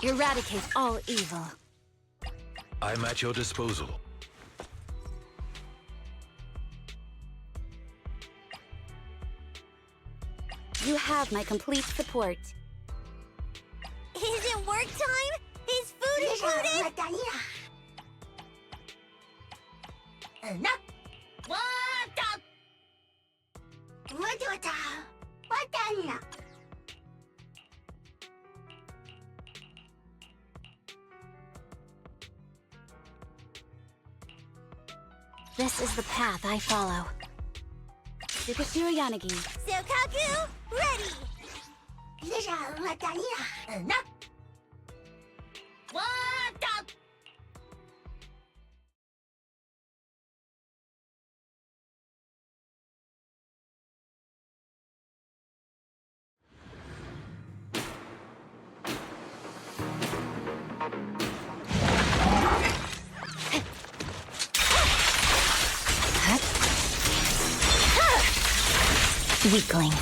Eradicate all evil. I'm at your disposal. You have my complete support. Is it work time? Is food included? This is the path I follow. Tsukashiro Yanagi. Sokaku, ready! Weakling.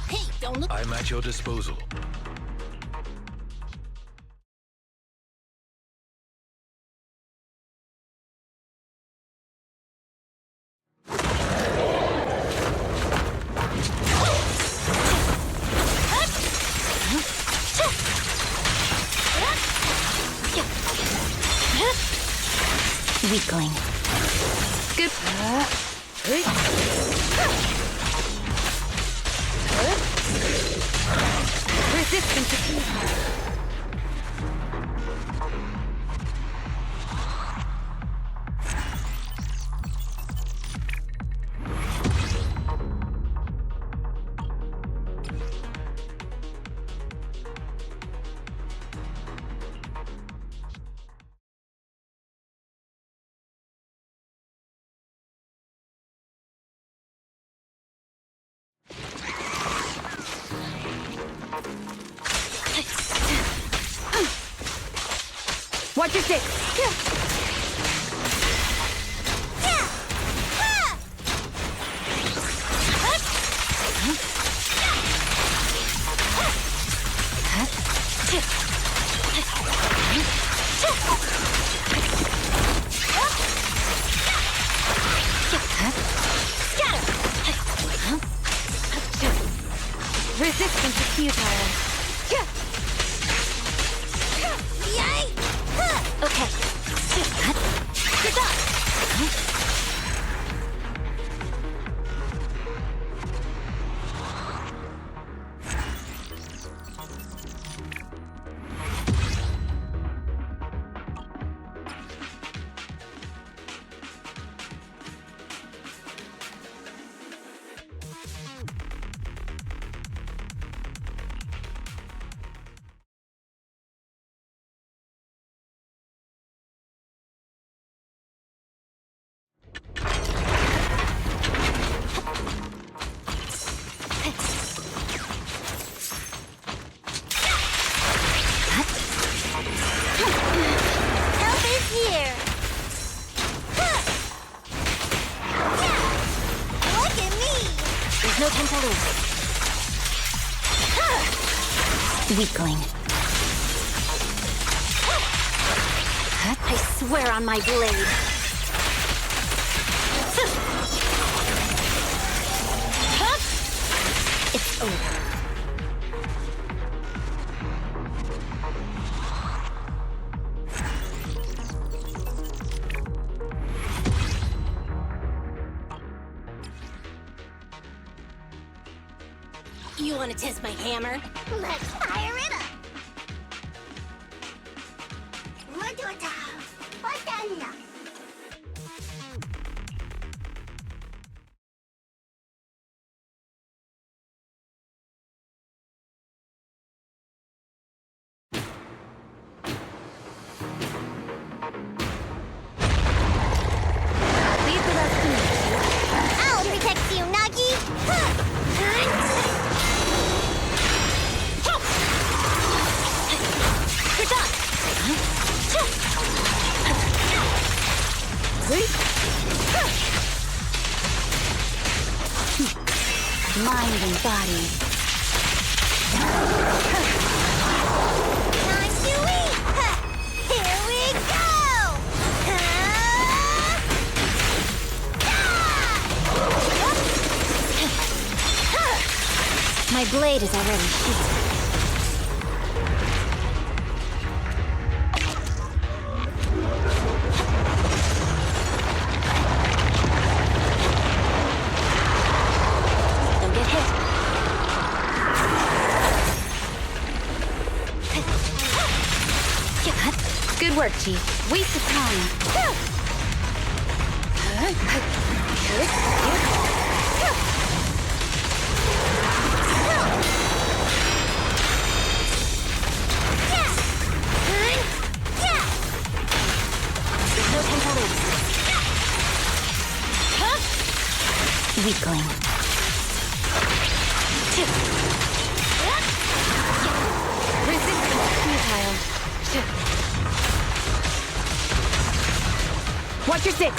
Hey, don't look. I'm at your disposal. Weakling. Good. Resistance is Watch your six. Resistance is futile. Yay! Okay. Good job. Help is here! Look at me! There's no time to lose. Weakling. I swear on my blade. It's over. You want to test my hammer? Let's fire it up! Leave the rest to me. I'll protect you, Nagi! Huh. mind and body. Time to eat! Ha! Here we go! My blade is already sheathed. Don't get hit. Good work, Chief. Waste of time. There's no time to lose. Weakling. Resistance futile. Watch your six.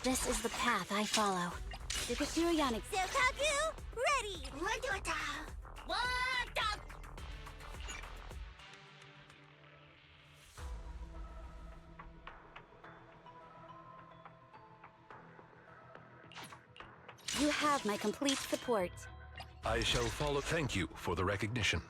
This is the path I follow. Sukashiro Yanagi. Sokaku, ready! What the? You have my complete support. I shall follow. Thank you for the recognition.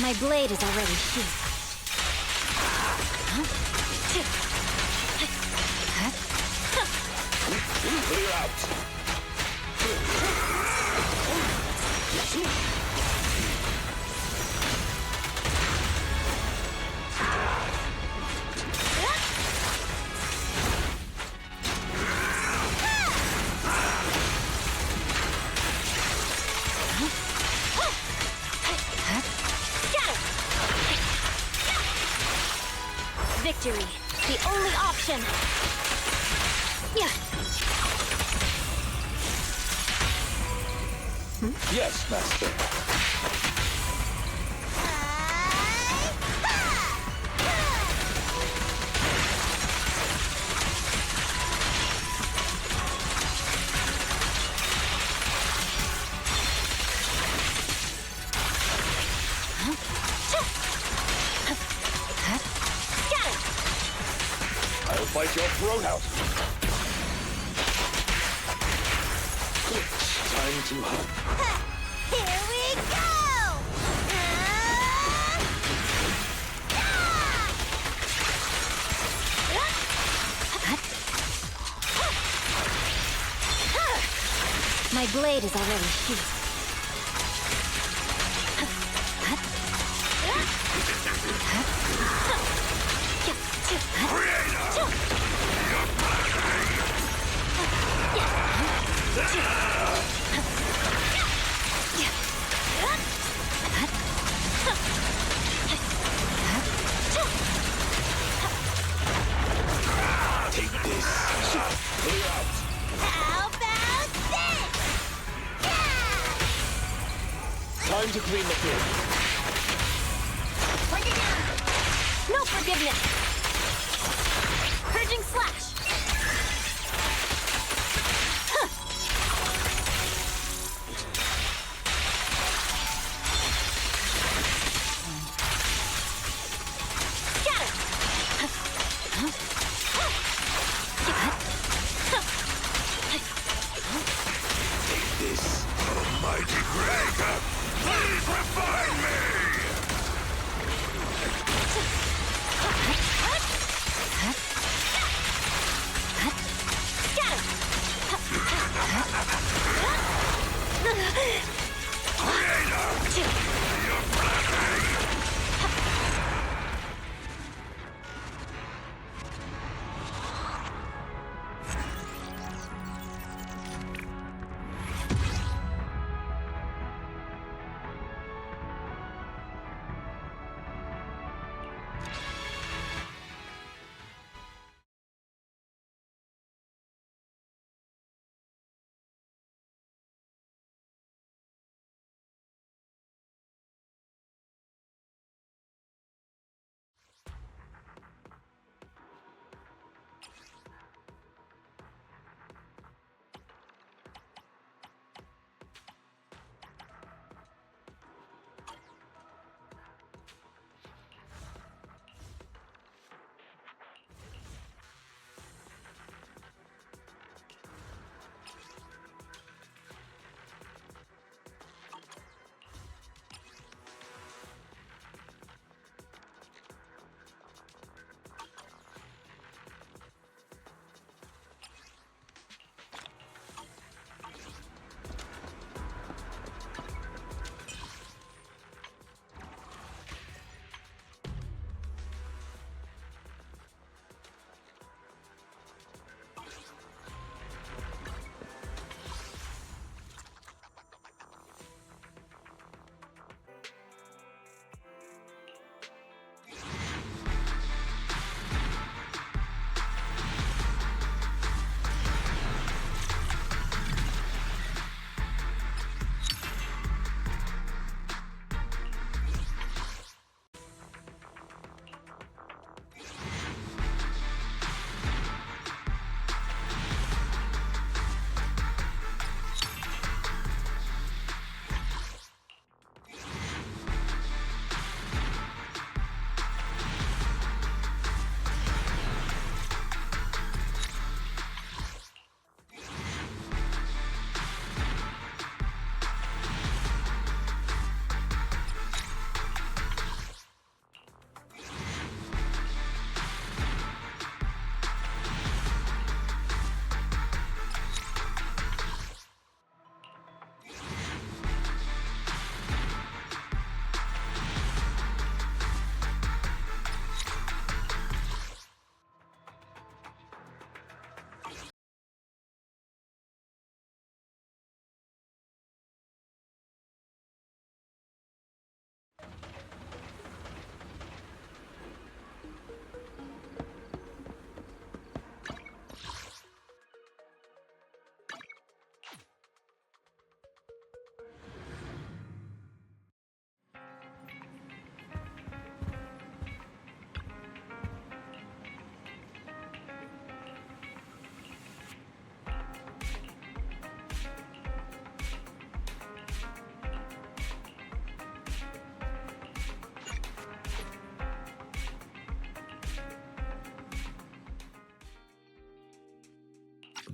My blade is already sheathed. Clear out. Victory, the only option. Yeah. Yes, Master. I'll fight your throat out. Time to hunt. Here we go! My blade is already sheathed. Take this. Clear out. How about this? Time to clean the field. No forgiveness! Purging slash! Take this. Almighty Greg, please refine me!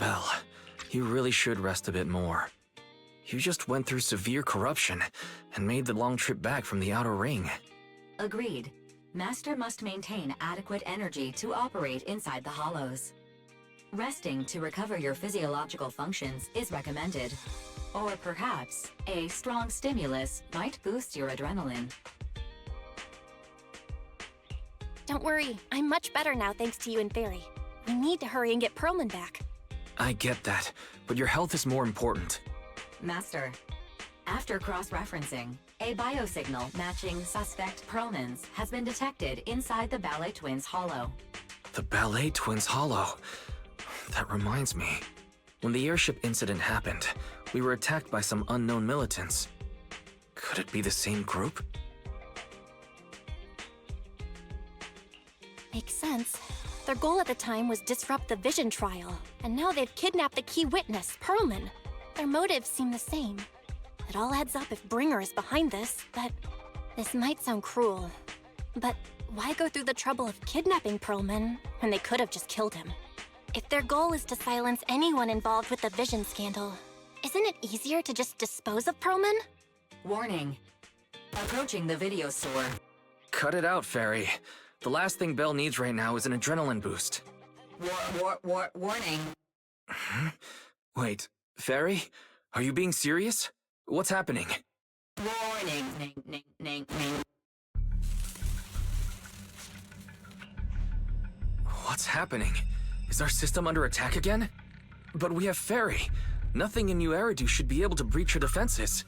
Belle, you really should rest a bit more. You just went through severe corruption and made the long trip back from the outer ring. Agreed. Master must maintain adequate energy to operate inside the hollows. Resting to recover your physiological functions is recommended. Or perhaps, a strong stimulus might boost your adrenaline. Don't worry, I'm much better now thanks to you and Fairy. We need to hurry and get Perlman back. I get that, but your health is more important. Master, after cross-referencing, a biosignal matching suspect Perlman's has been detected inside the Ballet Twins hollow. The Ballet Twins hollow. That reminds me. When the airship incident happened, we were attacked by some unknown militants. Could it be the same group? Makes sense. Their goal at the time was disrupt the Vision trial, and now they've kidnapped the key witness, Perlman. Their motives seem the same. It all adds up if Bringer is behind this, but this might sound cruel. But why go through the trouble of kidnapping Perlman when they could have just killed him? If their goal is to silence anyone involved with the Vision scandal, isn't it easier to just dispose of Perlman? Warning. Approaching the video store. Cut it out, Fairy. The last thing Belle needs right now is an adrenaline boost. Warning. Wait, Fairy? Are you being serious? What's happening? Warning. What's happening? Is our system under attack again? But we have Fairy. Nothing in New Eridu should be able to breach her defenses.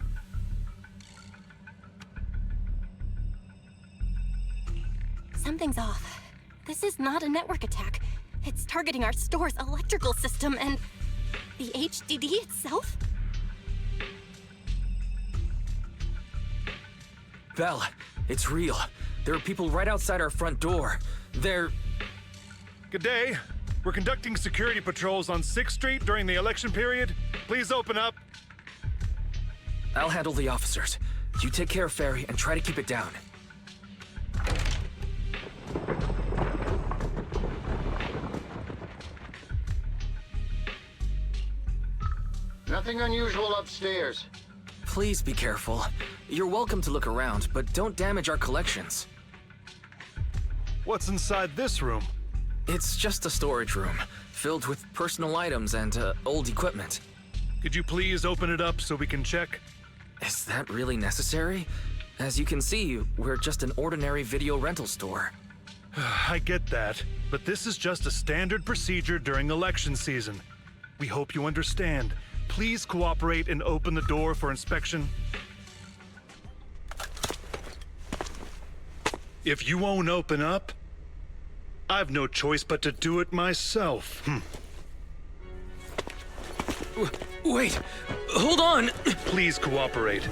Something's off. This is not a network attack. It's targeting our store's electrical system and the HDD itself? Belle, it's real. There are people right outside our front door. They're... Good day. We're conducting security patrols on 6th Street during the election period. Please open up. I'll handle the officers. You take care of Fairy and try to keep it down. Nothing unusual upstairs. Please be careful. You're welcome to look around, but don't damage our collections. What's inside this room? It's just a storage room, filled with personal items and old equipment. Could you please open it up so we can check? Is that really necessary? As you can see, we're just an ordinary video rental store. I get that, but this is just a standard procedure during election season. We hope you understand. Please cooperate and open the door for inspection. If you won't open up, I've no choice but to do it myself. Wait! Hold on! Please cooperate.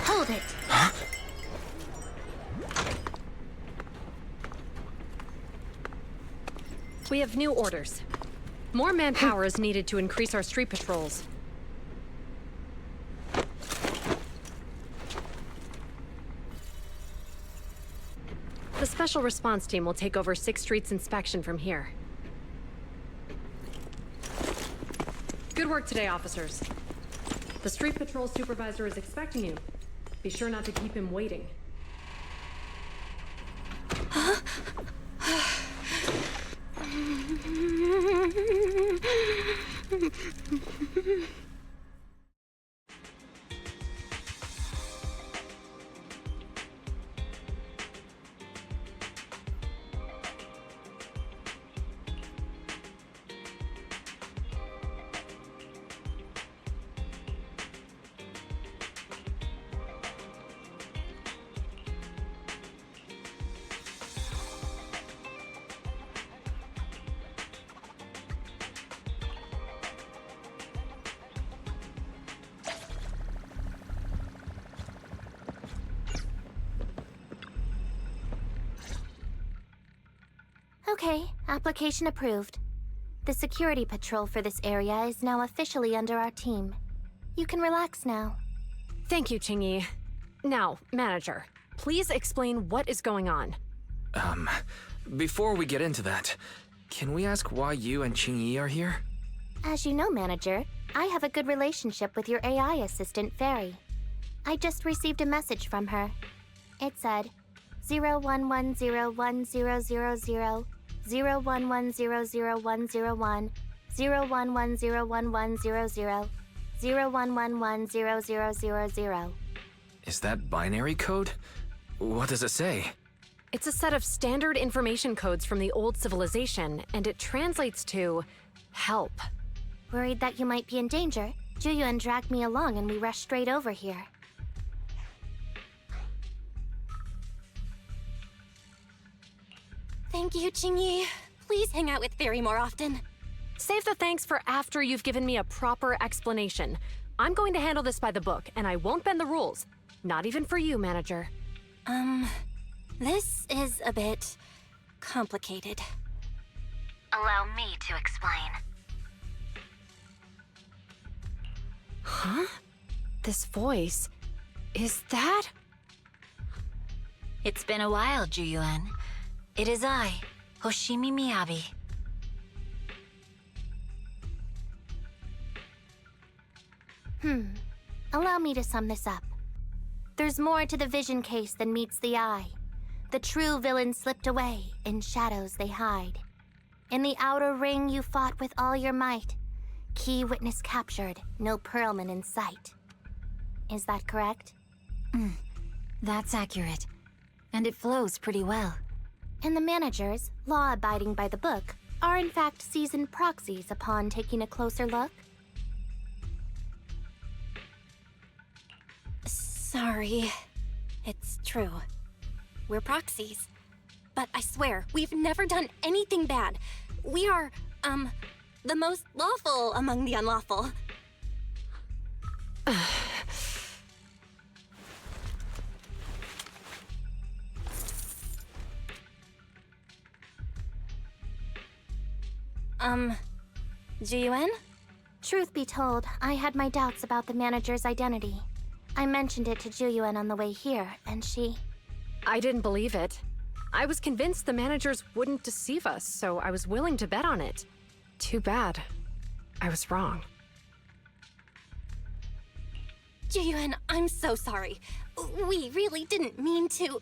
Hold it. We have new orders. More manpower is needed to increase our street patrols. The Special Response Team will take over 6th Street's inspection from here. Good work today, officers. The street patrol supervisor is expecting you. Be sure not to keep him waiting. Okay, application approved. The security patrol for this area is now officially under our team. You can relax now. Thank you, Qingyi. Now, Manager, please explain what is going on. Before we get into that, can we ask why you and Qingyi are here? As you know, Manager, I have a good relationship with your AI assistant, Fairy. I just received a message from her. It said, 01101000, 01100101, 01101100, 01110000. Is that binary code? What does it say? It's a set of standard information codes from the old civilization, and it translates to help. Worried that you might be in danger, Juyuan dragged me along and we rushed straight over here. Thank you, Qingyi. Please hang out with Fairy more often. Save the thanks for after you've given me a proper explanation. I'm going to handle this by the book, and I won't bend the rules. Not even for you, Manager. This is a bit complicated. Allow me to explain. Huh? This voice... is that... It's been a while, Juyuan. It is I, Hoshimi Miyabi. Allow me to sum this up. There's more to the vision case than meets the eye. The true villain slipped away, in shadows they hide. In the outer ring you fought with all your might. Key witness captured, no Perlman in sight. Is that correct? That's accurate. And it flows pretty well. And the managers, law-abiding by the book, are in fact seasoned proxies upon taking a closer look? Sorry. It's true. We're proxies. But I swear, we've never done anything bad. We are, the most lawful among the unlawful. Jiyuan? Truth be told, I had my doubts about the manager's identity. I mentioned it to Juyuan on the way here, and she... I didn't believe it. I was convinced the managers wouldn't deceive us, so I was willing to bet on it. Too bad. I was wrong. Jiyuan, I'm so sorry. We really didn't mean to...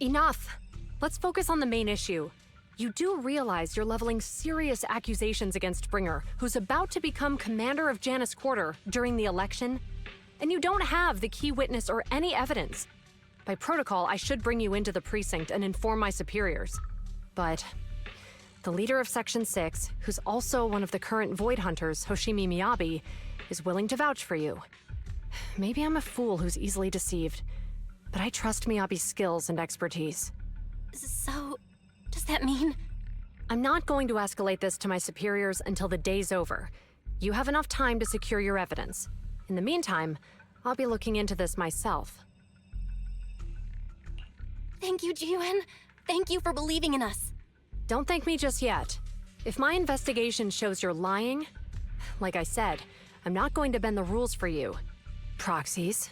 Enough! Let's focus on the main issue. You do realize you're leveling serious accusations against Bringer, who's about to become commander of Janus Quarter during the election? And you don't have the key witness or any evidence. By protocol, I should bring you into the precinct and inform my superiors. But the leader of Section 6, who's also one of the current Void Hunters, Hoshimi Miyabi, is willing to vouch for you. Maybe I'm a fool who's easily deceived, but I trust Miyabi's skills and expertise. So, does that mean... I'm not going to escalate this to my superiors until the day's over. You have enough time to secure your evidence. In the meantime, I'll be looking into this myself. Thank you, Jiyuan. Thank you for believing in us. Don't thank me just yet. If my investigation shows you're lying, like I said, I'm not going to bend the rules for you. Proxies.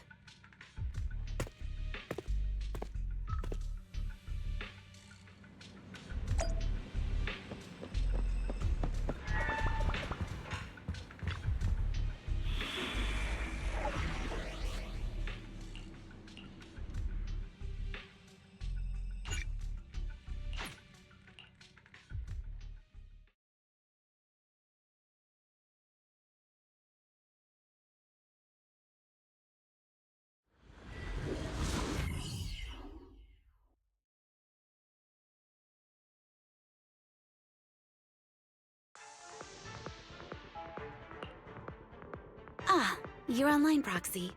Ah, you're online, Proxy.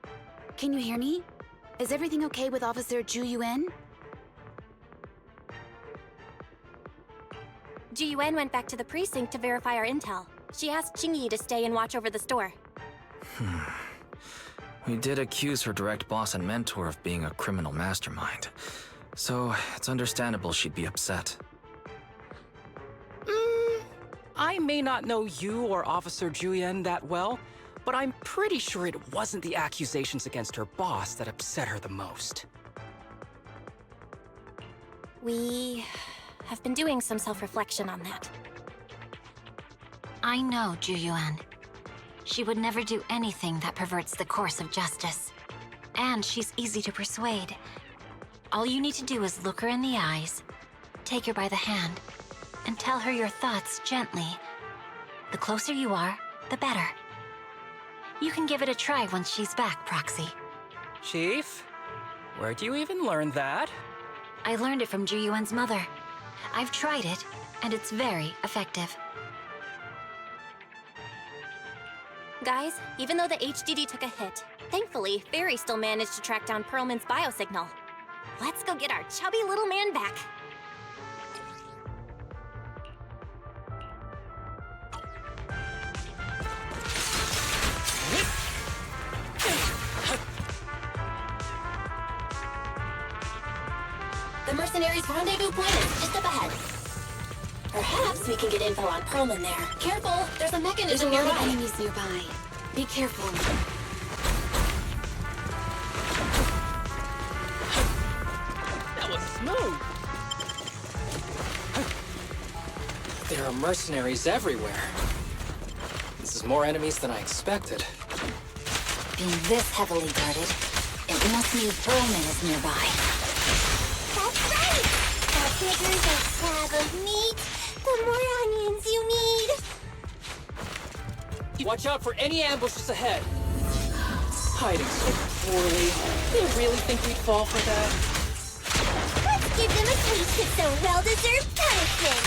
Can you hear me? Is everything okay with Officer Juyuan? Jiyuan went back to the precinct to verify our intel. She asked Qingyi to stay and watch over the store. We did accuse her direct boss and mentor of being a criminal mastermind, so it's understandable she'd be upset. I may not know you or Officer Juyen that well, but I'm pretty sure it wasn't the accusations against her boss that upset her the most. We have been doing some self-reflection on that. I know Juyuan. She would never do anything that perverts the course of justice. And she's easy to persuade. All you need to do is look her in the eyes, take her by the hand, and tell her your thoughts gently. The closer you are, the better. You can give it a try once she's back, Proxy. Chief? Where'd you even learn that? I learned it from Juyuan's mother. I've tried it, and it's very effective. Guys, even though the HDD took a hit, thankfully, Fairy still managed to track down Perlman's biosignal. Let's go get our chubby little man back. The mercenaries' rendezvous point is just up ahead. Perhaps we can get info on Perlman there. Careful, there's a mechanism There's a lot nearby. of enemies nearby. Be careful. That was smooth! There are mercenaries everywhere. This is more enemies than I expected. Being this heavily guarded, it must mean Perlman is nearby. That's right! The bigger the slab of meat, the more onions you need. Watch out for any ambushes ahead. Hiding so poorly. They really think we'd fall for that? Let's give them a taste of some well-deserved punishment.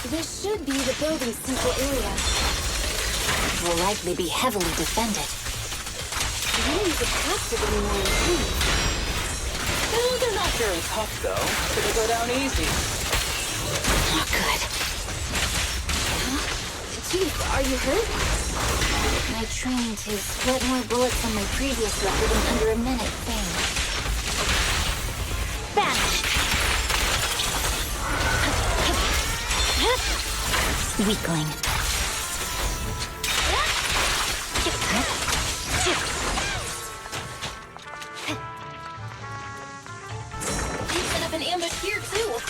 This should be the building's central area. It will likely be heavily defended. The enemies attached are getting more intense. No, they're not very tough, though. So they go down easy. Not good. Chief, are you hurt? My training to split more bullets than my previous record in under a minute thing. Vanished. Weakling. They set up an ambush here, too.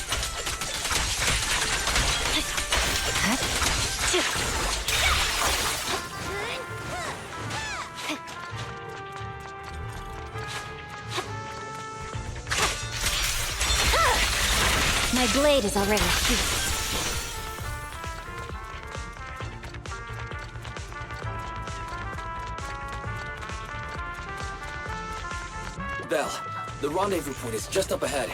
My blade is already sheathed. Belle, the rendezvous point is just up ahead.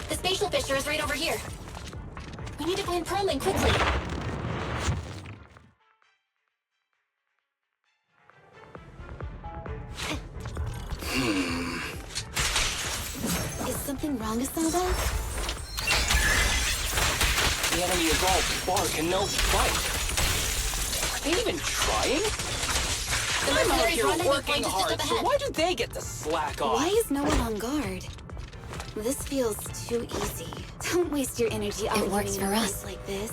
The spatial fissure is right over here. We need to find Perlman quickly. Is something wrong, Asada? The enemy is all bark and no fight. Are they even trying? The I'm out mercenaries' here rendezvous working point is just hard, up so ahead. why do they get to slack off? Why is no one on guard? This feels too easy. Don't waste your energy It works operating for in a us. place like this.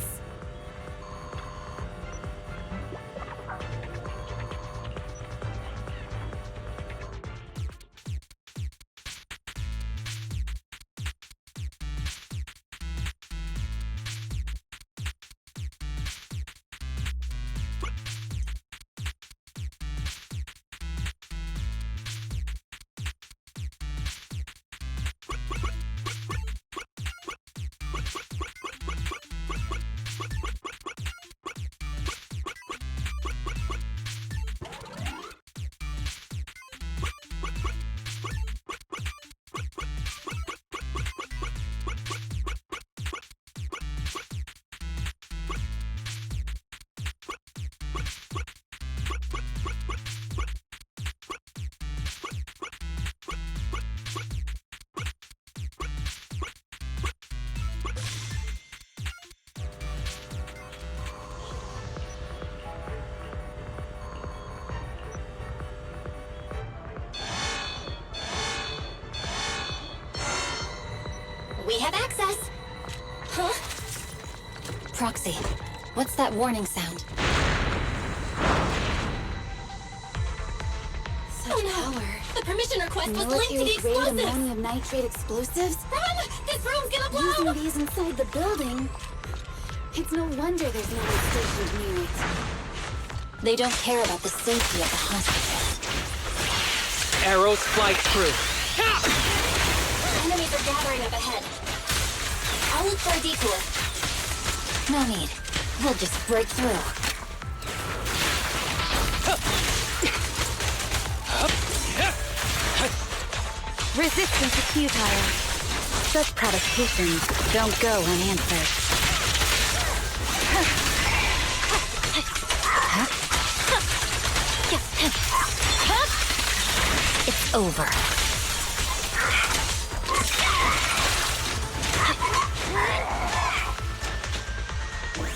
Proxy, what's that warning sound? Such power. The permission request was linked to the Military-grade explosives! ammonium nitrate explosives? Run! This room's gonna blow! Using these inside the building? It's no wonder there's no one stationed near it. They don't care about the safety of the hospital. Arrows fly through. Enemies are gathering up ahead. I'll look for a detour. No need. We'll just break through. Resistance is futile. Such provocations don't go unanswered. It's over.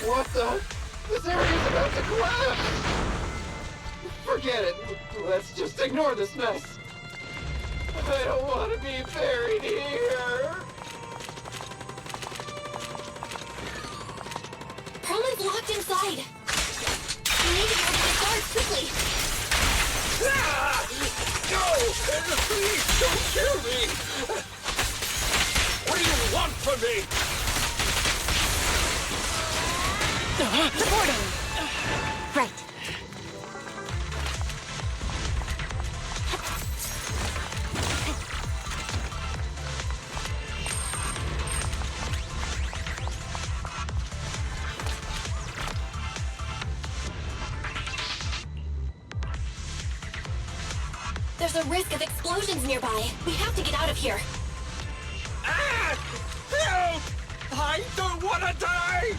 What the? This area's about to collapse! Forget it. Let's just ignore this mess. I don't want to be buried here. Perlman's locked inside. We need to get to the guards quickly. Ah! No! Please don't kill me! What do you want from me? Reporting. Right. There's a risk of explosions nearby. We have to get out of here. Ah! Help! I don't want to die!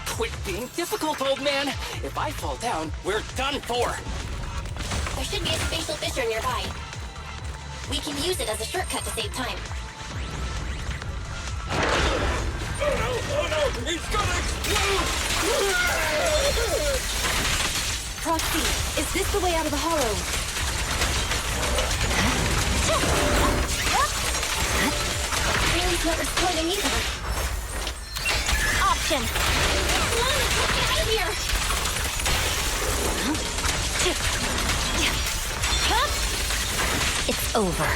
Quit being difficult, old man. If I fall down, we're done for. There should be a spatial fissure nearby. We can use it as a shortcut to save time. Oh no! It's gonna explode! Proxy, is this the way out of the hollow? Really's not responding either. Option. Come on, let's get out of here! It's over.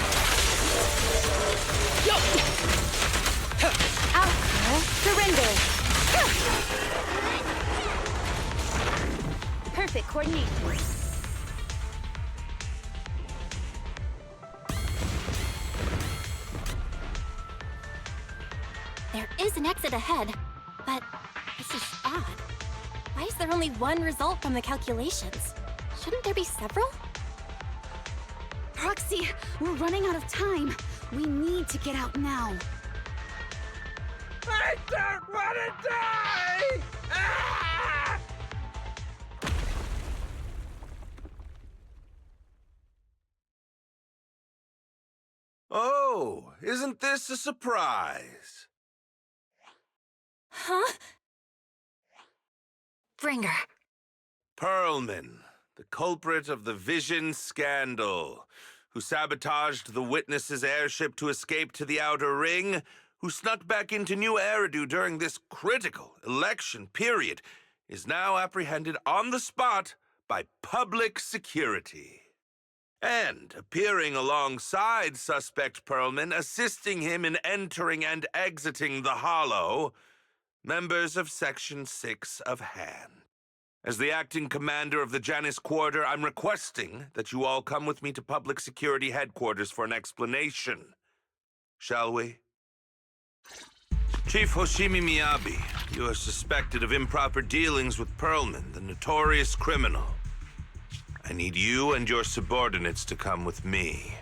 Out, surrender. Perfect coordination. There is an exit ahead, but this is odd. Why is there only one result from the calculations? Shouldn't there be several? Proxy, we're running out of time. We need to get out now. I don't want to die! Ah! Oh, isn't this a surprise? Huh? Bringer. Perlman, the culprit of the Vision scandal, who sabotaged the Witness's airship to escape to the Outer Ring, who snuck back into New Eridu during this critical election period, is now apprehended on the spot by public security. And appearing alongside suspect Perlman, assisting him in entering and exiting the Hollow, members of Section 6 of Han. As the acting commander of the Janus Quarter, I'm requesting that you all come with me to Public Security Headquarters for an explanation. Shall we? Chief Hoshimi Miyabi, you are suspected of improper dealings with Perlman, the notorious criminal. I need you and your subordinates to come with me.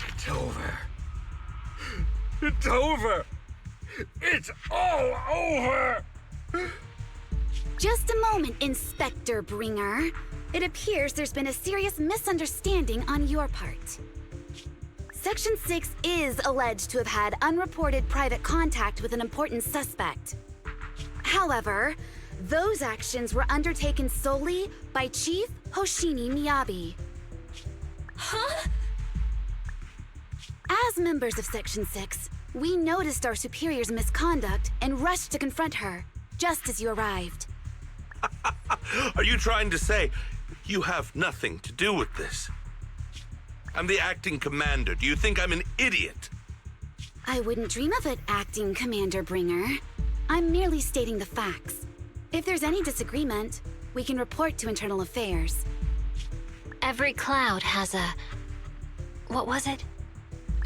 It's over. It's over! It's all over! Just a moment, Inspector Bringer. It appears there's been a serious misunderstanding on your part. Section 6 is alleged to have had unreported private contact with an important suspect. However, those actions were undertaken solely by Chief Hoshimi Miyabi. Huh? As members of Section 6, We noticed our superior's misconduct and rushed to confront her, just as you arrived. Are you trying to say you have nothing to do with this? I'm the acting commander. Do you think I'm an idiot? I wouldn't dream of it, acting Commander Bringer. I'm merely stating the facts. If there's any disagreement, we can report to Internal Affairs. Every cloud has a... What was it?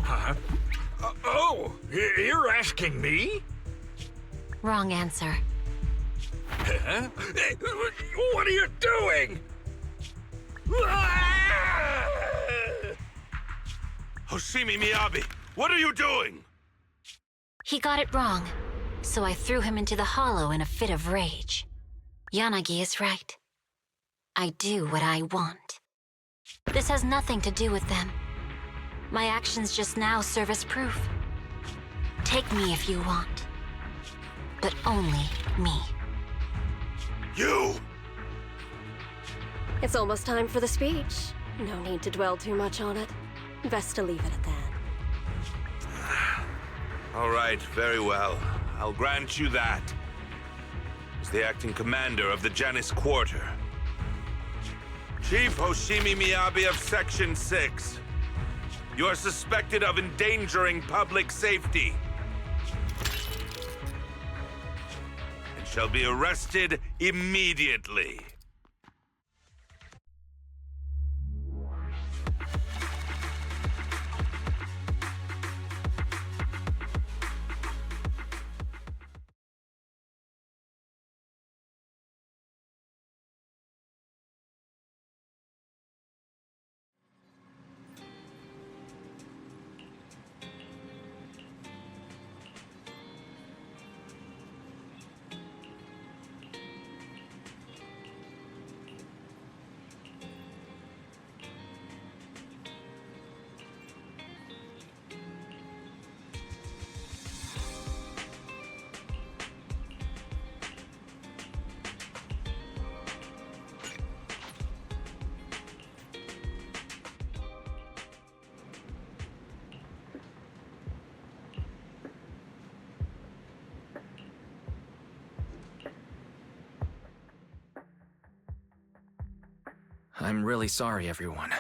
Huh? You're asking me? Wrong answer. Huh? What are you doing? Hoshimi Miyabi, what are you doing? He got it wrong, so I threw him into the hollow in a fit of rage. Yanagi is right. I do what I want. This has nothing to do with them. My actions just now serve as proof. Take me if you want. But only me. You! It's almost time for the speech. No need to dwell too much on it. Best to leave it at that. All right, very well. I'll grant you that. As the acting commander of the Janus Quarter. Chief Hoshimi Miyabi of Section 6. You are suspected of endangering public safety. And shall be arrested immediately. I'm really sorry, everyone,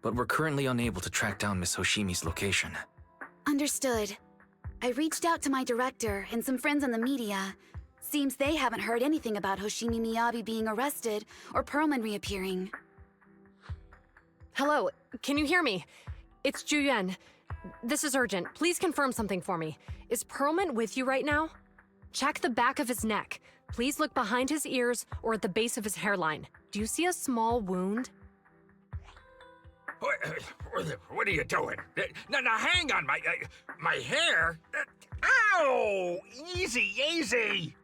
but we're currently unable to track down Miss Hoshimi's location. Understood. I reached out to my director and some friends in the media. Seems they haven't heard anything about Hoshimi Miyabi being arrested or Perlman reappearing. Hello, can you hear me? It's Juyen. This is urgent. Please confirm something for me. Is Perlman with you right now? Check the back of his neck. Please look behind his ears or at the base of his hairline. Do you see a small wound? What are you doing? Now hang on, my hair? Ow! Easy, easy!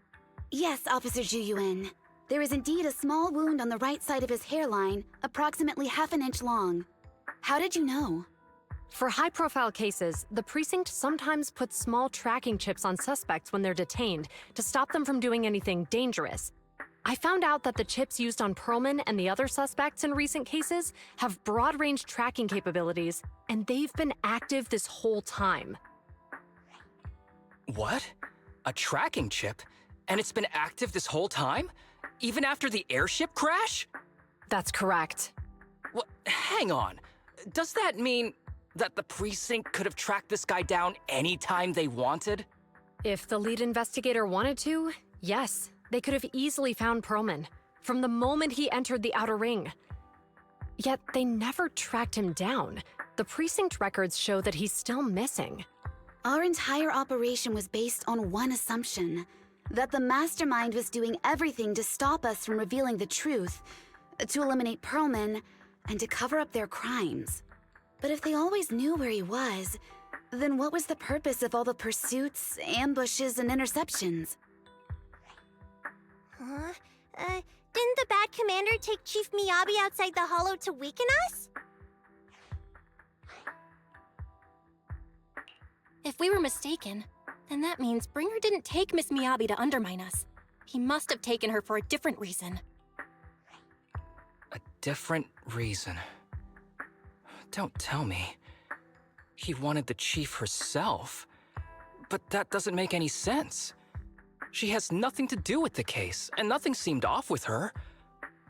Yes, Officer Juyuan. There is indeed a small wound on the right side of his hairline, approximately half an inch long. How did you know? For high-profile cases, the precinct sometimes puts small tracking chips on suspects when they're detained to stop them from doing anything dangerous. I found out that the chips used on Perlman and the other suspects in recent cases have broad-range tracking capabilities, and they've been active this whole time. What? A tracking chip? And it's been active this whole time? Even after the airship crash? That's correct. What? Hang on. Does that mean that the precinct could have tracked this guy down anytime they wanted? If the lead investigator wanted to, yes. They could have easily found Perlman from the moment he entered the outer ring. Yet they never tracked him down. The precinct records show that he's still missing. Our entire operation was based on one assumption, that the mastermind was doing everything to stop us from revealing the truth, to eliminate Perlman, and to cover up their crimes. But if they always knew where he was, then what was the purpose of all the pursuits, ambushes, and interceptions? Huh? Didn't the bad commander take Chief Miyabi outside the hollow to weaken us? If we were mistaken, then that means Bringer didn't take Miss Miyabi to undermine us. He must have taken her for a different reason. A different reason? Don't tell me. He wanted the chief herself. But that doesn't make any sense. She has nothing to do with the case, and nothing seemed off with her.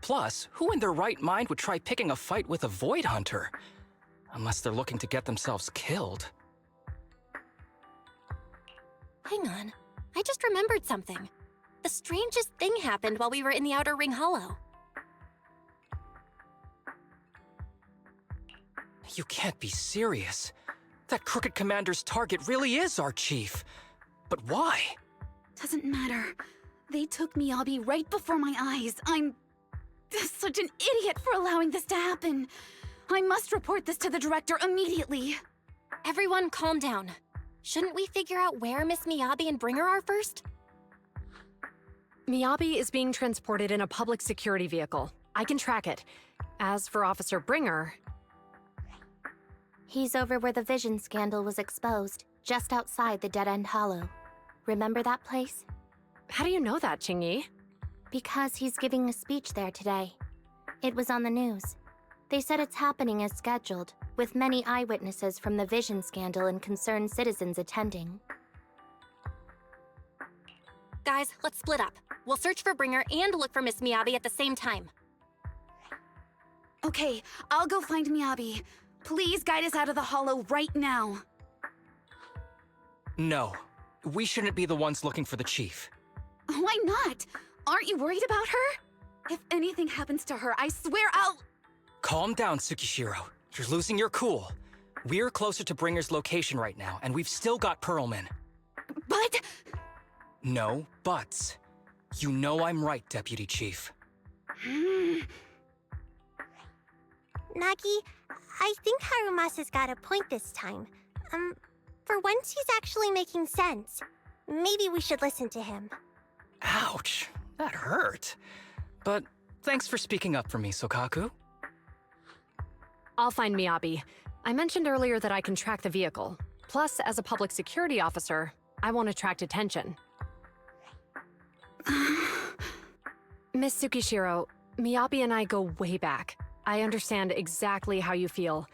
Plus, who in their right mind would try picking a fight with a Void Hunter? Unless they're looking to get themselves killed. Hang on. I just remembered something. The strangest thing happened while we were in the Outer Ring Hollow. You can't be serious. That Crooked Commander's target really is our chief. But why? Doesn't matter. They took Miyabi right before my eyes. I'm such an idiot for allowing this to happen. I must report this to the director immediately. Everyone calm down. Shouldn't we figure out where Miss Miyabi and Bringer are first? Miyabi is being transported in a public security vehicle. I can track it. As for Officer Bringer... He's over where the vision scandal was exposed, just outside the Dead End Hollow. Remember that place? How do you know that, Qingyi? Because he's giving a speech there today. It was on the news. They said it's happening as scheduled, with many eyewitnesses from the vision scandal and concerned citizens attending. Guys, let's split up. We'll search for Bringer and look for Miss Miyabi at the same time. Okay, I'll go find Miyabi. Please guide us out of the hollow right now. No. We shouldn't be the ones looking for the chief. Why not? Aren't you worried about her? If anything happens to her, I swear I'll... Calm down, Tsukishiro. You're losing your cool. We're closer to Bringer's location right now, and we've still got Pearlman. But... No buts. You know I'm right, Deputy Chief. Nagi, I think Harumasa's got a point this time. For once he's actually making sense. Maybe we should listen to him. Ouch, that hurt. But thanks for speaking up for me, Sokaku. I'll find Miyabi. I mentioned earlier that I can track the vehicle. Plus, as a public security officer, I won't attract attention. Miss Tsukishiro, Miyabi and I go way back. I understand exactly how you feel.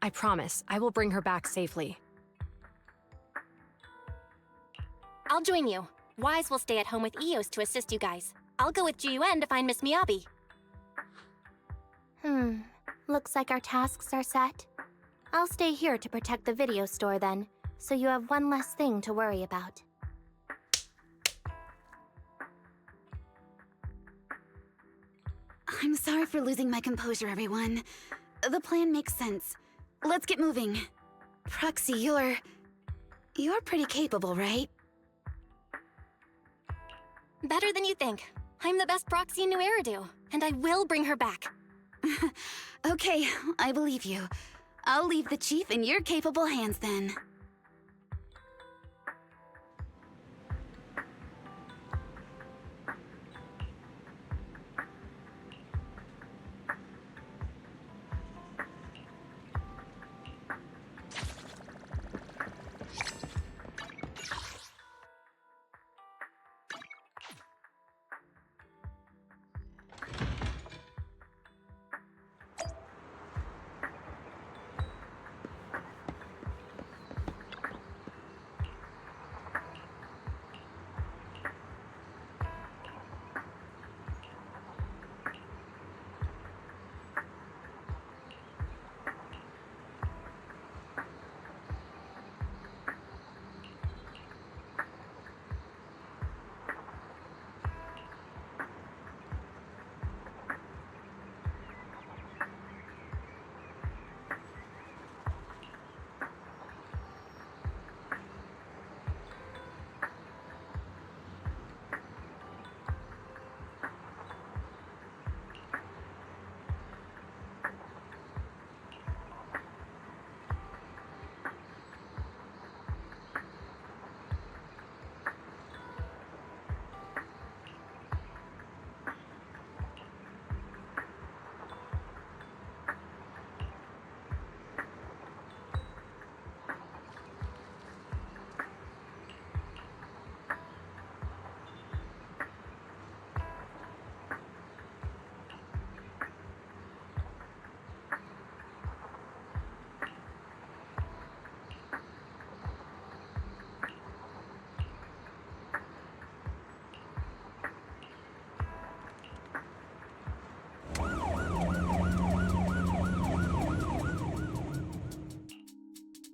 I promise, I will bring her back safely. I'll join you. Wise will stay at home with Eos to assist you guys. I'll go with Jiyuan to find Miss Miyabi. Looks like our tasks are set. I'll stay here to protect the video store then, so you have one less thing to worry about. I'm sorry for losing my composure, everyone. The plan makes sense. Let's get moving. Proxy, you're pretty capable, right? Better than you think. I'm the best proxy in New Eridu, and I will bring her back. Okay, I believe you. I'll leave the chief in your capable hands then.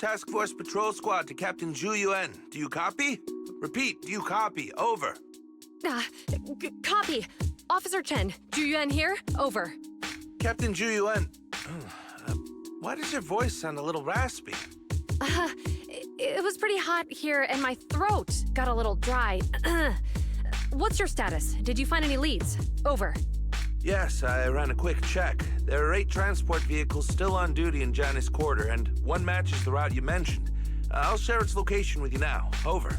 Task Force Patrol Squad to Captain Zhu Yuan. Do you copy? Repeat, do you copy? Over. Copy. Officer Chen, Zhu Yuan here. Over. Captain Zhu Yuan, why does your voice sound a little raspy? It was pretty hot here, and my throat got a little dry. What's your status? Did you find any leads? Over. Yes, I ran a quick check. There are 8 transport vehicles still on duty in Janice Quarter, and one matches the route you mentioned. I'll share its location with you now. Over.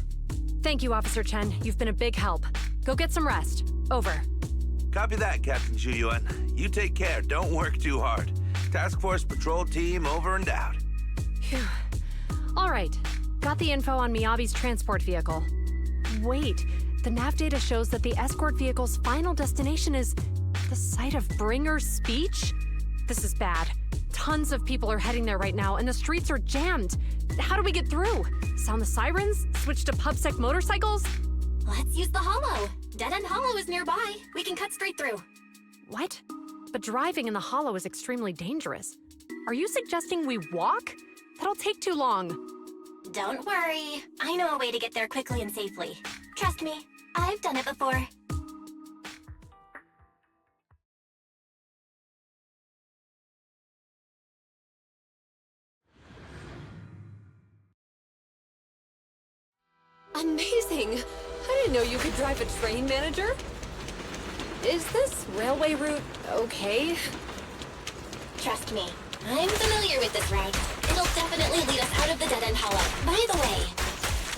Thank you, Officer Chen. You've been a big help. Go get some rest. Over. Copy that, Captain Zhu Yuan. You take care. Don't work too hard. Task Force Patrol Team over and out. Phew. All right. Got the info on Miyabi's transport vehicle. Wait, the nav data shows that the escort vehicle's final destination is the site of Bringer's speech? This is bad. Tons of people are heading there right now, and the streets are jammed. How do we get through? Sound the sirens? Switch to PubSec motorcycles? Let's use the hollow. Dead End Hollow is nearby. We can cut straight through. What? But driving in the hollow is extremely dangerous. Are you suggesting we walk? That'll take too long. Don't worry. I know a way to get there quickly and safely. Trust me, I've done it before. Amazing! I didn't know you could drive a train, manager. Is this railway route okay? Trust me, I'm familiar with this route. It'll definitely lead us out of the Dead End Hollow. By the way,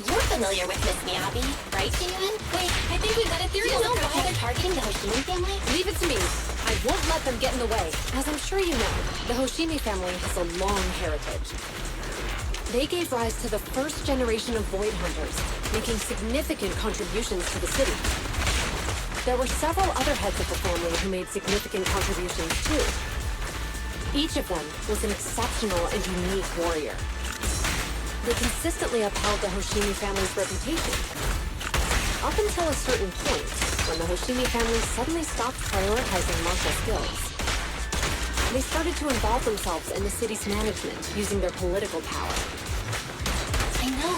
you're familiar with Miss Miyabi, right, Jiyun? Wait, I think we've got a theory. Do you know why they're targeting the Hoshimi family? Leave it to me. I won't let them get in the way. As I'm sure you know, the Hoshimi family has a long heritage. They gave rise to the first generation of Void Hunters, making significant contributions to the city. There were several other heads of the family who made significant contributions too. Each of them was an exceptional and unique warrior. They consistently upheld the Hoshimi family's reputation. Up until a certain point, when the Hoshimi family suddenly stopped prioritizing martial skills. They started to involve themselves in the city's management, using their political power. I know.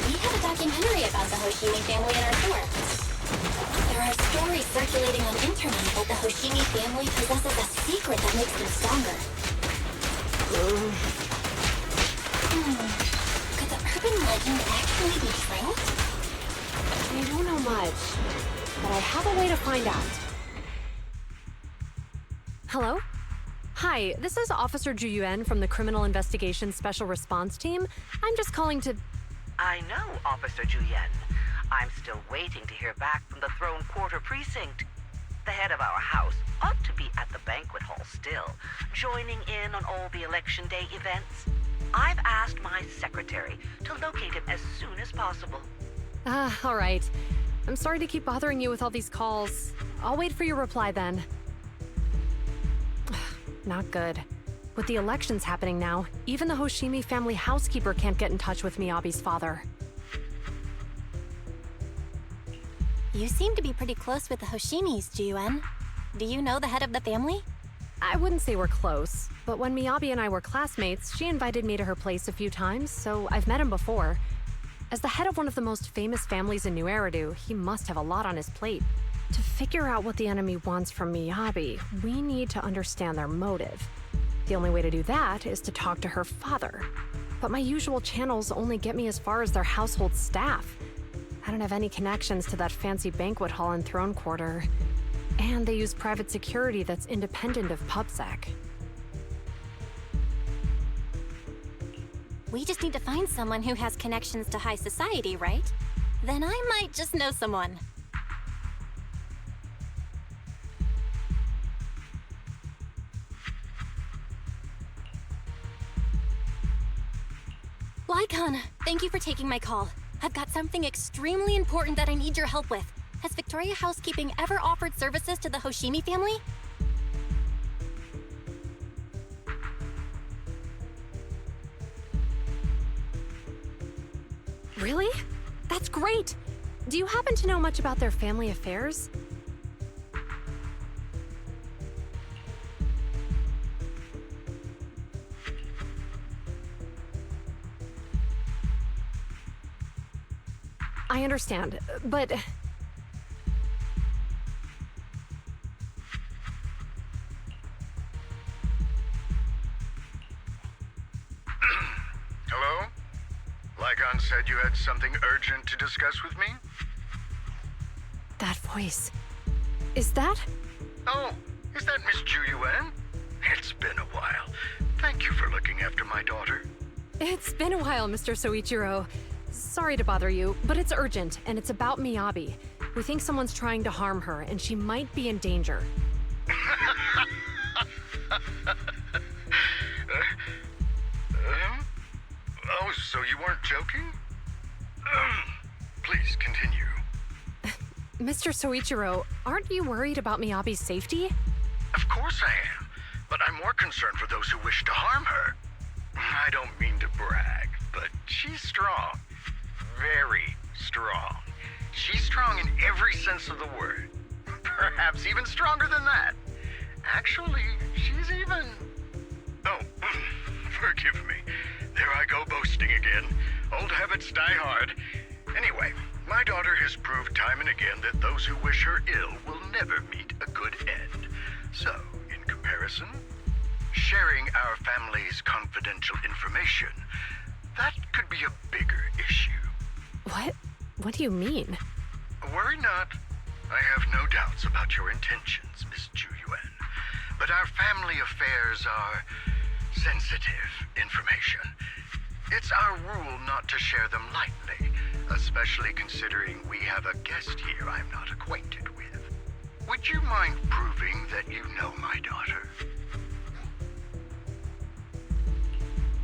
We have a documentary about the Hoshimi family in our tour. There are stories circulating on internet that the Hoshimi family possesses a secret that makes them stronger. Could the urban legend actually be true? I don't know much, but I have a way to find out. Hello? Hi, this is Officer Zhu Yuan from the Criminal Investigations Special Response Team. I'm just calling to... I know, Officer Zhu Yuan. I'm still waiting to hear back from the Throne Quarter Precinct. The head of our house ought to be at the banquet hall still, joining in on all the Election Day events. I've asked my secretary to locate him as soon as possible. all right. I'm sorry to keep bothering you with all these calls. I'll wait for your reply then. Not good. With the elections happening now, even the Hoshimi family housekeeper can't get in touch with Miyabi's father. You seem to be pretty close with the Hoshimis, Jiyun. Do you know the head of the family? I wouldn't say we're close, but when Miyabi and I were classmates, she invited me to her place a few times, so I've met him before. As the head of one of the most famous families in New Eridu, he must have a lot on his plate. To figure out what the enemy wants from Miyabi, we need to understand their motive. The only way to do that is to talk to her father. But my usual channels only get me as far as their household staff. I don't have any connections to that fancy banquet hall in Throne Quarter. And they use private security that's independent of PubSec. We just need to find someone who has connections to high society, right? Then I might just know someone. Lycon, thank you for taking my call. I've got something extremely important that I need your help with. Has Victoria Housekeeping ever offered services to the Hoshimi family? Really? That's great! Do you happen to know much about their family affairs? understand, but... Hello? Lycon said you had something urgent to discuss with me? That voice... Is that? Oh, is that Miss Ju Yuan? It's been a while. Thank you for looking after my daughter. It's been a while, Mr. Soichiro. Sorry to bother you, but it's urgent, and it's about Miyabi. We think someone's trying to harm her, and she might be in danger. Oh, so you weren't joking? Please continue. Mr. Soichiro, aren't you worried about Miyabi's safety? Of course I am, but I'm more concerned for those who wish to harm her. I don't mean to brag, but she's strong. Very strong. She's strong in every sense of the word. Perhaps even stronger than that. Actually, she's even... Oh, forgive me. There I go boasting again. Old habits die hard. Anyway, my daughter has proved time and again that those who wish her ill will never meet a good end. So, in comparison, sharing our family's confidential information, that could be a bigger issue. What? What do you mean? Worry not. I have no doubts about your intentions, Miss Ju Yuan. But our family affairs are sensitive information. It's our rule not to share them lightly, especially considering we have a guest here I'm not acquainted with. Would you mind proving that you know my daughter?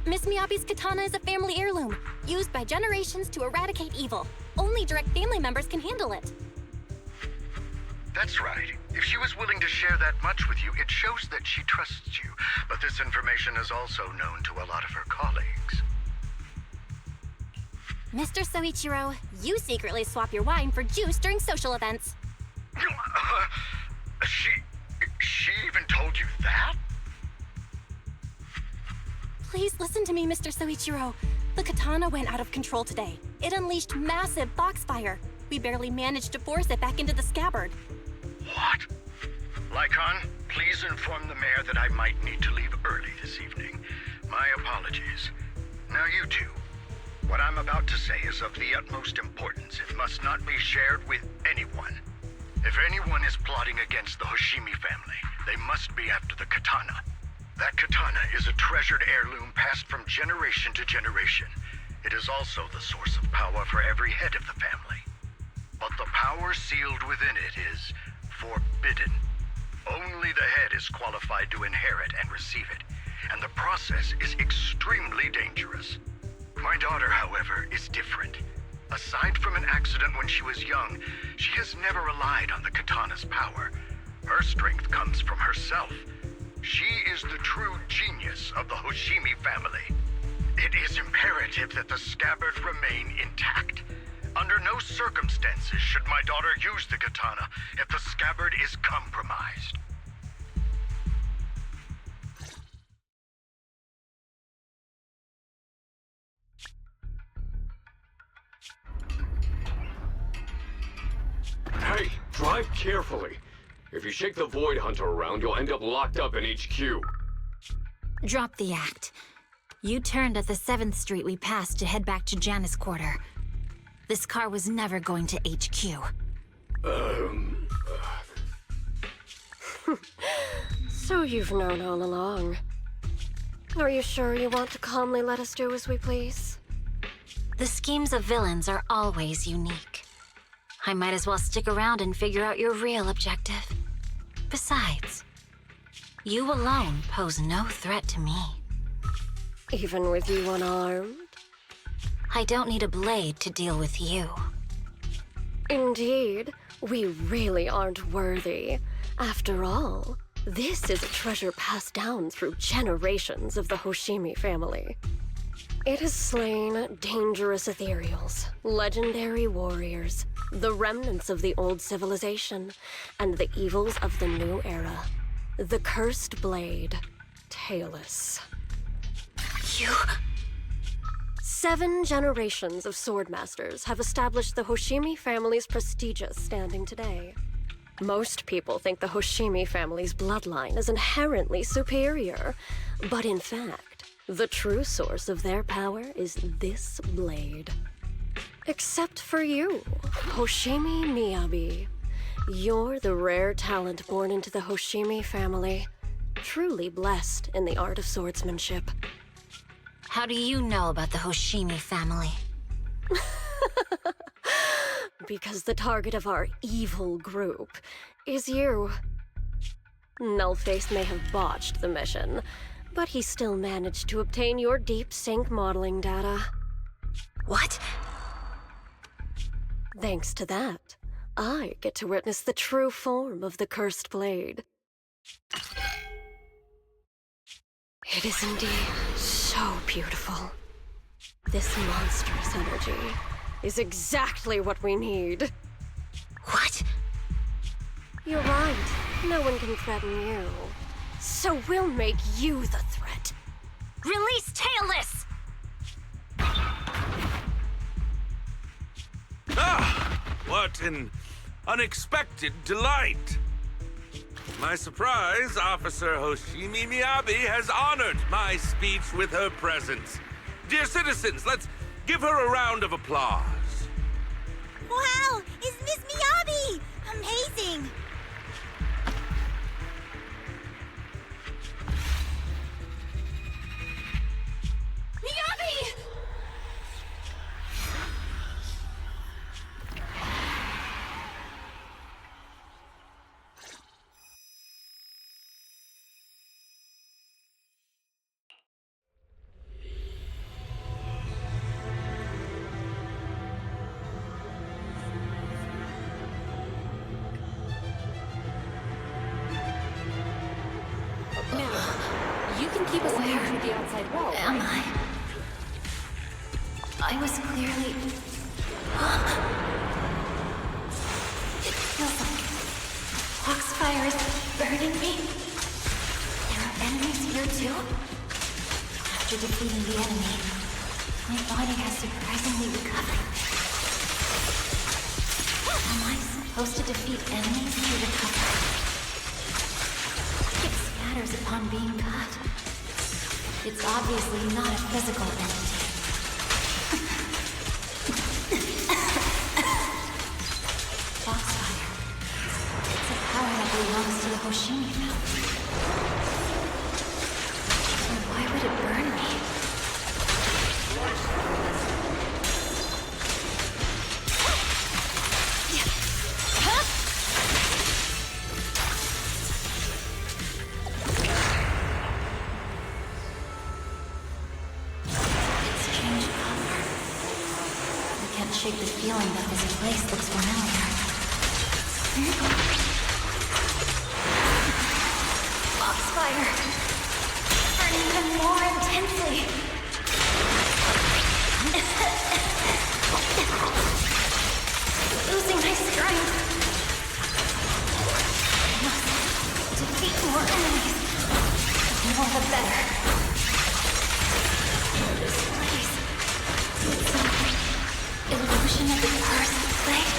Miss Miyabi's katana is a family heirloom, used by generations to eradicate evil. Only direct family members can handle it. That's right. If she was willing to share that much with you, it shows that she trusts you. But this information is also known to a lot of her colleagues. Mr. Soichiro, you secretly swap your wine for juice during social events. She even told you that? Please listen to me, Mr. Soichiro. The katana went out of control today. It unleashed massive foxfire. We barely managed to force it back into the scabbard. What? Lycon, please inform the mayor that I might need to leave early this evening. My apologies. Now you two. What I'm about to say is of the utmost importance. It must not be shared with anyone. If anyone is plotting against the Hoshimi family, they must be after the katana. That katana is a treasured heirloom passed from generation to generation. It is also the source of power for every head of the family. But the power sealed within it is forbidden. Only the head is qualified to inherit and receive it, and the process is extremely dangerous. My daughter, however, is different. Aside from an accident when she was young, she has never relied on the katana's power. Her strength comes from herself. She is the true genius of the Hoshimi family. It is imperative that the scabbard remain intact. Under no circumstances should my daughter use the katana if the scabbard is compromised. Hey, drive carefully. If you shake the Void Hunter around, you'll end up locked up in HQ. Drop the act. You turned at the 7th Street we passed to head back to Janus Quarter. This car was never going to HQ. So you've known all along. Are you sure you want to calmly let us do as we please? The schemes of villains are always unique. I might as well stick around and figure out your real objective. Besides, you alone pose no threat to me. Even with you unarmed? I don't need a blade to deal with you. Indeed, we really aren't worthy. After all, this is a treasure passed down through generations of the Hoshimi family. It has slain dangerous ethereals, legendary warriors, the remnants of the old civilization, and the evils of the new era. The cursed blade, Tailless. You... 7 generations of swordmasters have established the Hoshimi family's prestigious standing today. Most people think the Hoshimi family's bloodline is inherently superior, but in fact, the true source of their power is this blade. Except for you, Hoshimi Miyabi. You're the rare talent born into the Hoshimi family, truly blessed in the art of swordsmanship. How do you know about the Hoshimi family? Because the target of our evil group is you. Nullface may have botched the mission, but he still managed to obtain your deep sync modeling data. What? Thanks to that, I get to witness the true form of the cursed blade. It is indeed so beautiful. This monstrous energy is exactly what we need. What? You're right. No one can threaten you. So we'll make you the threat. Release Tailless! Ah! What an unexpected delight! My surprise, Officer Hoshimi Miyabi has honored my speech with her presence. Dear citizens, let's give her a round of applause. Wow! Is Miss Miyabi? Amazing! Miyabi! You can keep us away with the outside world. Am I? I was clearly... It feels like Foxfire is burning me. There are enemies here too? After defeating the enemy, my body has surprisingly recovered. Am I supposed to defeat enemies to recover? It scatters upon being cut. It's obviously not a physical entity. Foxfire. It's a power that belongs to the Hoshimi family. So why would it burn me? Shake the feeling that this place looks familiar. Foxfire! Burning even more intensely! Losing my strength! I must defeat more enemies. The more the better. This place... It's something... Illusion of the cursed blade.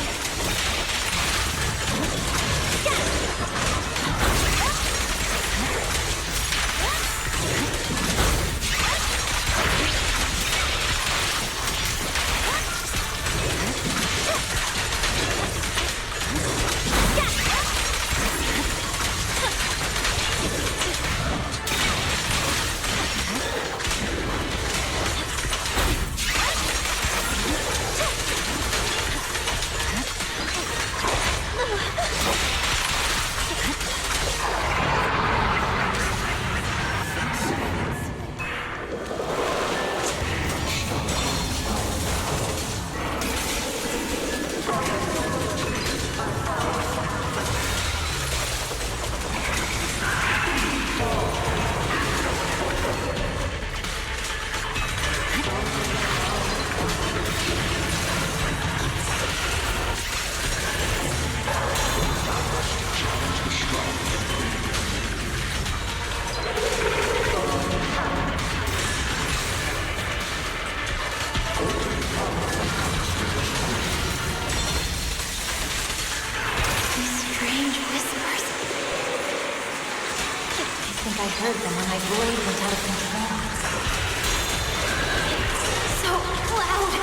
I heard them when my blade went out of control. So loud!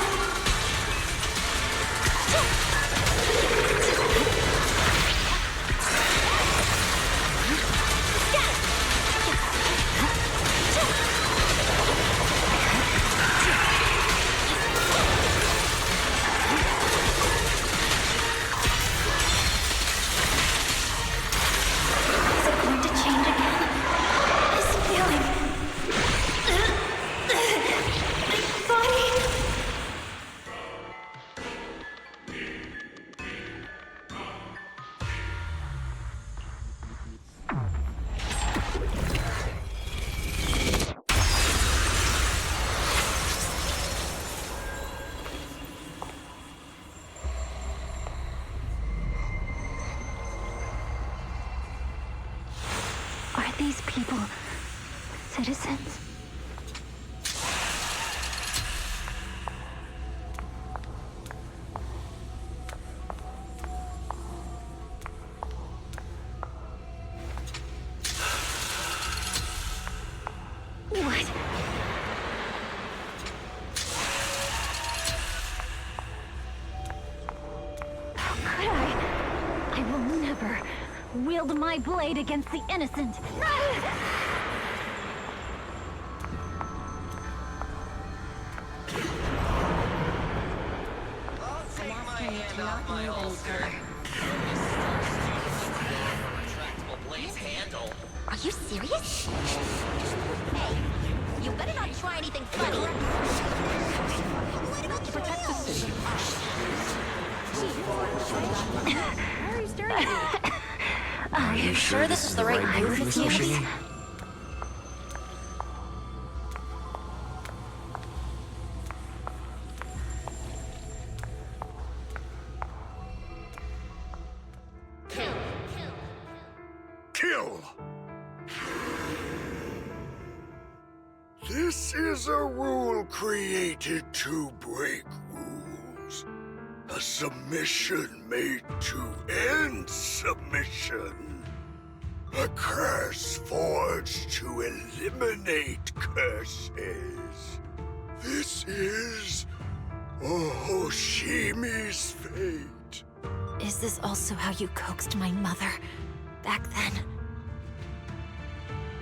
Is it going to change again? This feeling. My body. Are these people citizens? What? How could I? I will never wield my blade against the innocent. Are you serious? Hey, you better not try anything funny. What about protect the city? Why are you staring at me? Are you sure this is the right move, Miss Yoshimi? Kill! This is a rule created to break rules. A submission made to end submission. A curse forged to eliminate curses. This is Hoshimi's fate. Is this also how you coaxed my mother back then?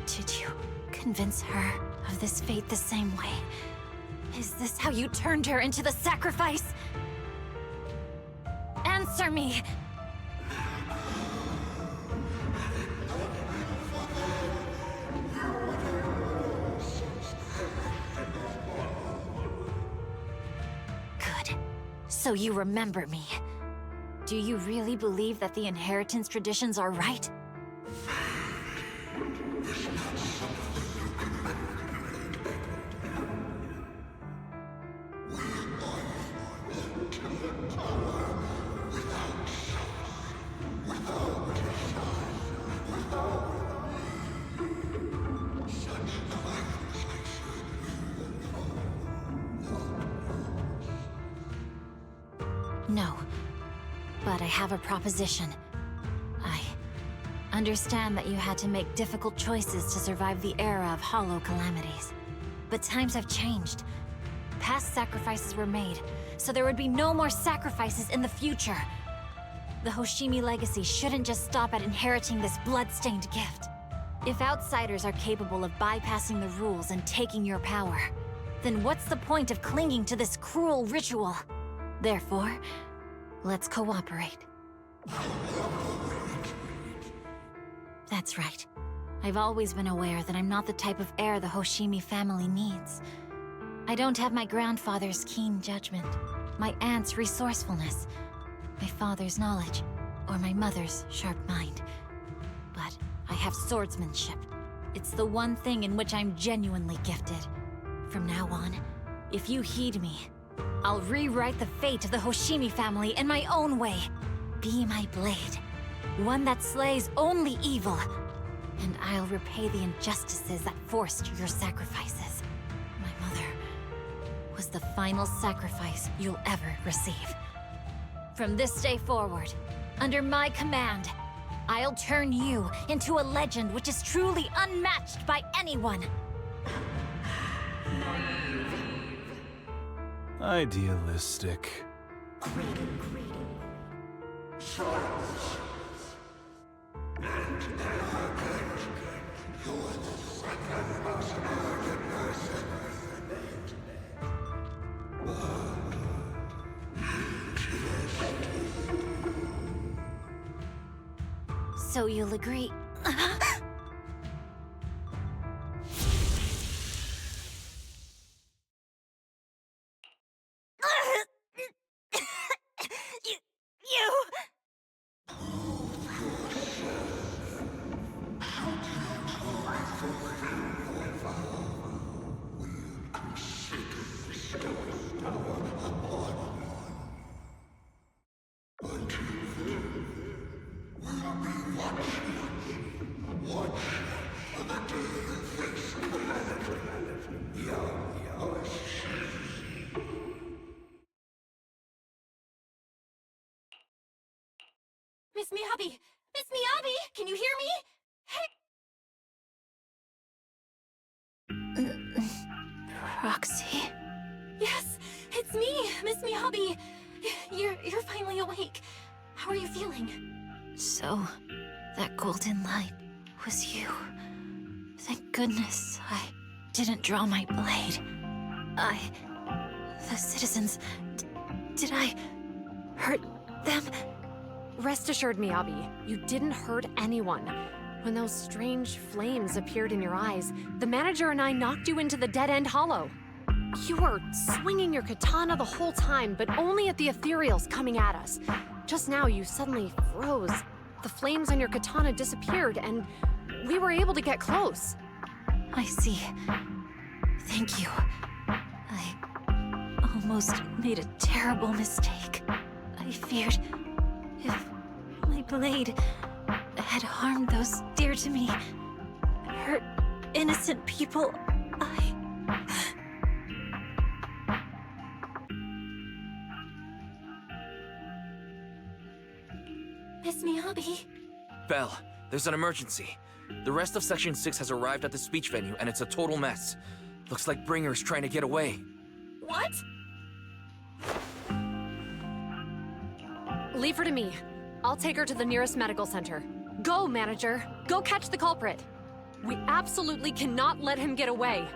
Did you convince her of this fate the same way? Is this how you turned her into the sacrifice? Answer me! Good. So you remember me. Do you really believe that the inheritance traditions are right? No. But I have a proposition. I understand that you had to make difficult choices to survive the era of hollow calamities. But times have changed. Past sacrifices were made, so there would be no more sacrifices in the future. The Hoshimi legacy shouldn't just stop at inheriting this blood-stained gift. If outsiders are capable of bypassing the rules and taking your power, then what's the point of clinging to this cruel ritual? Therefore, let's cooperate. That's right. I've always been aware that I'm not the type of heir the Hoshimi family needs. I don't have my grandfather's keen judgment, my aunt's resourcefulness, my father's knowledge, or my mother's sharp mind. But I have swordsmanship. It's the one thing in which I'm genuinely gifted. From now on, if you heed me, I'll rewrite the fate of the Hoshimi family in my own way. Be my blade, one that slays only evil, and I'll repay the injustices that forced your sacrifices. My mother was the final sacrifice you'll ever receive. From this day forward, under my command, I'll turn you into a legend which is truly unmatched by anyone. Idealistic. So you'll agree. Miss Miyabi! Miss Miyabi! Can you hear me? Roxy? Yes, it's me, Miss Miyabi. You're finally awake. How are you feeling? So, that golden light was you. Thank goodness I didn't draw my blade. The citizens... did I hurt them? Rest assured, Miyabi, you didn't hurt anyone. When those strange flames appeared in your eyes, the manager and I knocked you into the dead-end hollow. You were swinging your katana the whole time, but only at the ethereals coming at us. Just now, you suddenly froze. The flames on your katana disappeared, and we were able to get close. I see. Thank you. I almost made a terrible mistake. I feared if my blade had harmed those dear to me, hurt innocent people, Miss Miyabi? Belle, there's an emergency. The rest of Section 6 has arrived at the speech venue, and it's a total mess. Looks like Bringer's trying to get away. What? Leave her to me. I'll take her to the nearest medical center. Go, manager. Go catch the culprit. We absolutely cannot let him get away.